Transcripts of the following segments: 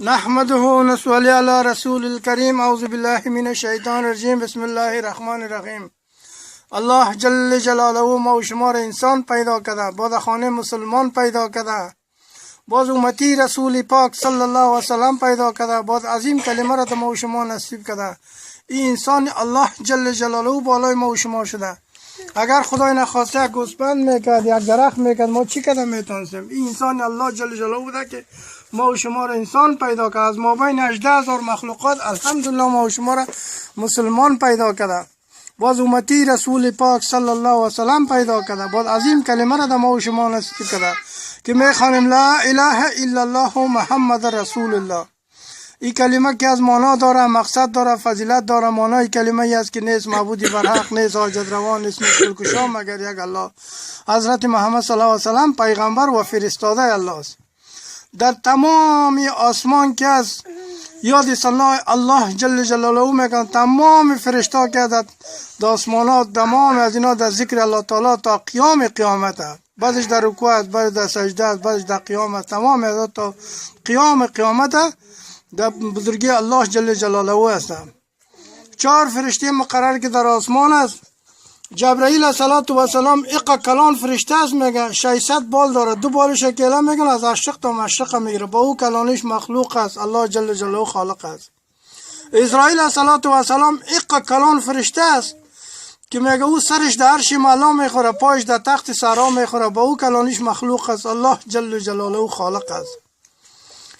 نحمده ونصلي على رسول الكريم. اعوذ بالله من الشیطان الرجیم. بسم الله الرحمن الرحیم. الله جل جلاله ما و شما را انسان پیدا کرده، باز خانه مسلمان پیدا کرده، باز امتی رسول پاک صلی الله علیه و سلم پیدا کرده، باز عظیم کلمه را ما و شما نصیب کرده. این انسان الله جل جلاله بالای ما و شما شده. اگر خدای نخواسته گوسفند میکرد یا درخت میکرد ما چی کردم میتونستیم؟ این انسان الله جل جلاله بوده که ما و شما را انسان پیدا کرد. از ما بین 18,000 مخلوقات الحمدلله ما و شما را مسلمان پیدا کرده، باز امتی رسول پاک صلی الله علیه و سلم پیدا کرده، باز عظیم کلمه را ما و شما نصیب کرده که میخوانیم لا اله الا الله محمد رسول الله. این کلمه که از معنا داره، مقصد داره، فضیلت داره. معنای کلمه ای است که نیست معبودی بر حق، نیست حاجت روا، نیست مشکل کشا مگر یک الله. حضرت محمد صلی الله علیه و سلم پیغمبر و فرستاده الله است. در تمام آسمان که از یاد ثنا الله جل جلاله میکنند، تمام فرشته که در آسمانات تمام از اینا در ذکر الله تعالی تا قیام قیامت است. بعضش در رکوع است، بعضش در سجده است، بعضش در قیام است. تمام از تا قیام قیامت است در بزرگی الله جل جلاله هستند. 4 فرشته مقرر که در آسمان است. جبرائیل علیه السلام اقا کلان فرشته است، میگه 600 بال داره، 2 بالش کلا میگن از عشق تا مشرق میگیره، با او کلانش مخلوق است، الله جل جلاله خالق است. اسرائیل علیه السلام اقا کلان فرشته است که میگه او سرش در عرش معلا میخوره، پایش در تخت سرا میخوره، با او کلانش مخلوق است، الله جل جلاله خالق است.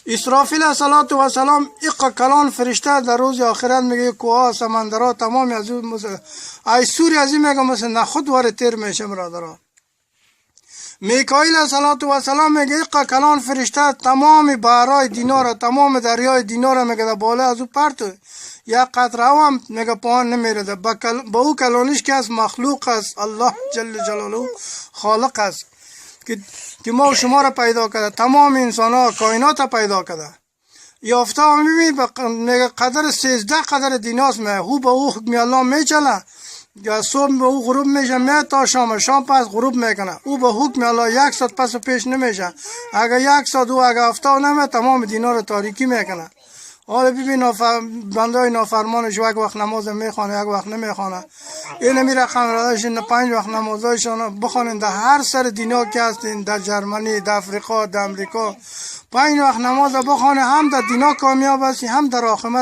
اسرافیل علیه السلام اقا کلان فرشته در روز آخرت میگه کوها سمندرها تمام از اون مثل ای سوری از این میگه مثل نخود واره تیر میشه برادران. میکائیل علیه السلام میگه اقا کلان فرشته تمام بحرهای دینار، تمام دریای دینار میگه در بالا از او پرتو یک قطره هم میگه پایان نمیرده، با او کلانش که از مخلوق است، الله جل جلاله خالق است که ما و شما را پیدا کرده، تمام انسان ها کائنات را پیدا کرده. یافته ها میگه قدر 13 قدر دیناست، میگه او به او حکم الله میچله، یا صبح به او غروب میشه میگه تا شام پس غروب میکنه، او به حکم الله 1 ساعت پس و پیش نمیشه. اگر 1 ساعت او اگر هفته نمیشه تمام دینا را تاریکی میکنه. حالا ببین بنده های نافرمانش یک وقت نماز میخوانه یک وقت نمیخوانه. این میره خانواده‌اش 5 وقت نمازایشان بخوانند در هر سر دینا که هستین، در جرمنی، در افریقا، در امریکا 5 وقت نماز بخوانه، هم در دینا کامیاب هستی هم در آخرت